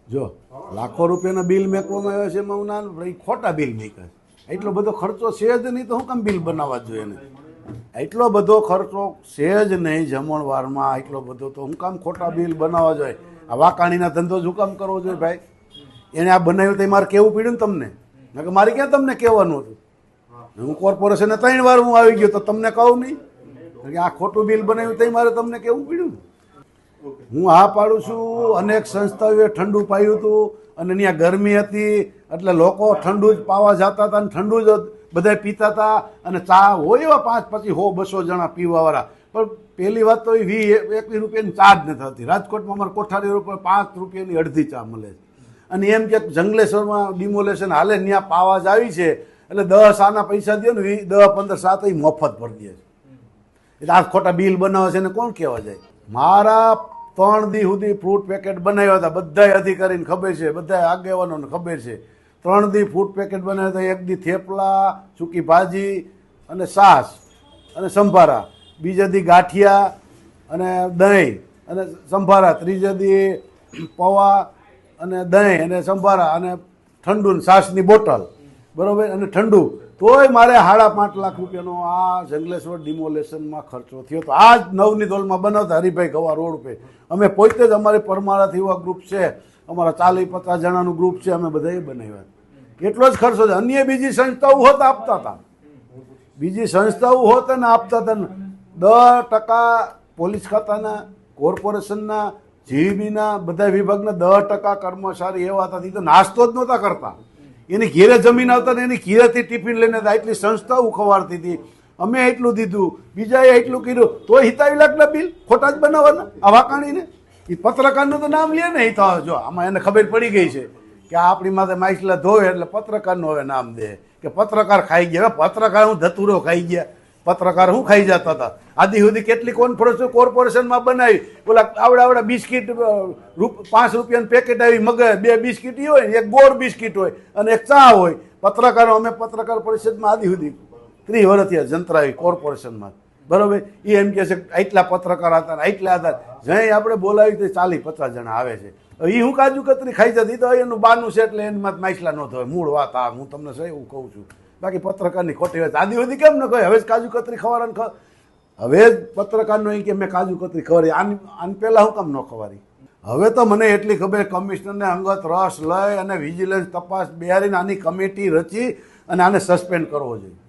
જો લાખો રૂપિયાના બિલ મેકવામાં આવ્યા છે એમાં હું ના એ ખોટા બિલ મેકા એટલો બધો ખર્ચો છે જ નહીં તો હું કામ બિલ બનાવવા જોઈએ ને એટલો બધો ખર્ચો છે જ નહીં જમણવારમાં એટલો બધો તો હું કામ ખોટા બિલ બનાવવા જોઈએ આ વાકાણીના ધંધો શું કામ કરવો જોઈએ ભાઈ એને આ બનાવ્યું તો મારે કેવું પડ્યું ને તમને કે મારે ક્યાં તમને કહેવાનું હતું હું કોર્પોરેશને 3 વાર હું આવી ગયો તો તમને કહું નહીં કે આ ખોટું બિલ બનાવ્યું તો મારે તમને કેવું પડ્યું હું હા પાડું છું અનેક સંસ્થાઓએ ઠંડુ પાયું હતું અને ત્યાં ગરમી હતી એટલે લોકો ઠંડુ જ પાવા જતા હતા અને ઠંડુ જ બધા પીતા હતા અને ચા હોય એવા 5, 25, 100, 200 જણા પીવાવાળા પણ પહેલી વાત તો એ 20-21 રૂપિયાની ચા જ નથી થતી રાજકોટમાં અમારે કોઠારી ઉપર 5 રૂપિયાની અડધી ચા મળે છે અને એમ કે જંગલેશ્વરમાં ડિમોલેશન હાલે ત્યાં પાવા જ આવી છે એટલે 10 આના પૈસા દો ને 10, 15, 7 એ મફત ભરી દે છે એટલે આ ખોટા બિલ બનાવે છે ને કોણ કહેવા જાય મારા 3 દી સુધી ફ્રૂટ પેકેટ બનાવ્યા હતા બધાય અધિકારીને ખબર છે બધા આગેવાનોને ખબર છે 3 દી ફ્રૂટ પેકેટ બનાવ્યા હતા એક દી થેપલા સૂકી ભાજી અને છાશ અને સંભારા બીજા દી ગાંઠિયા અને દહીં અને સંભારા ત્રીજા દી પૌવા અને દહીં અને સંભારા અને ઠંડુ ને છાશની બોટલ બરાબર અને ઠંડુ તોય મારે 5.5 લાખ રૂપિયાનો આ જંગલેશ્વર ડિમોલેશનમાં ખર્ચો થયો તો આ જ નવની દોલમાં બનાવતા હરિભાઈ ગવા રોડ પર અમે પોતે જ અમારી પરમારાથી એવા ગ્રુપ છે અમારા 40-50 જણાનું ગ્રુપ છે અમે બધાએ બનાવ્યા એટલો જ ખર્ચો છે અન્ય બીજી સંસ્થાઓ હોત આપતા હતા બીજી સંસ્થાઓ હોત ને આપતા હતા 10% પોલીસ ખાતાના કોર્પોરેશનના જીબીના બધા વિભાગના 10% કર્મચારી એવા હતા એ તો નાસ્તો જ નહોતા કરતા એની ઘેરે જમીન આવતા ને એની ઘેરેથી ટિફિન લઈને એટલી સંસ્થાઓ ખવાડતી હતી અમે એટલું દીધું બીજાએ એટલું કર્યું તો 27 લાખના બિલ ખોટા જ બનાવવાના આ વાકાણીને એ પત્રકારનું તો નામ લે ને એ તો જો આમાં એને ખબર પડી ગઈ છે કે આપણી માથે માછલા ધોવે એટલે પત્રકારનું હવે નામ દે કે પત્રકાર ખાઈ ગયા પત્રકાર હું ધતુરો ખાઈ ગયા પત્રકાર હું ખાઈ જતા હતા આદિ સુધી કેટલી કોન્ફરન્સ કોર્પોરેશનમાં બનાવી બોલા આવડા બિસ્કીટ 5 રૂપિયાનું પેકેટ આવી મગે 2 બિસ્કીટ હોય ને એક ગોળ બિસ્કીટ હોય અને એક ચા હોય પત્રકારો અમે પત્રકાર પરિષદમાં આદિ સુધી 30 વર્ષથી જંતરાવી કોર્પોરેશનમાં બરાબર એ એમ કહે છે આટલા પત્રકાર હતા આટલા હતા જ્યાં આપણે બોલાવી તો 40-50 જણા આવે છે એ હું કાજુ કતરી ખાઈ જતી તો એનું બાનું છે એટલે એની માછલા ન થયો મૂળ વાત આ હું તમને સહી એવું કહું છું બાકી પત્રકારની ખોટી વાત આદિ સુધી કેમ ન કહે હવે જ કાજુ કતરી ખવાડે હવે જ પત્રકારનો એ કે મેં કાજુ કતરી ખવાડી આને પહેલાં હું કામ ન ખવાડી હવે તો મને એટલી ખબર કમિશનરને અંગત રસ લઈ અને વિજિલન્સ તપાસ બિહારીને આની કમિટી રચી અને આને સસ્પેન્ડ કરવો જોઈએ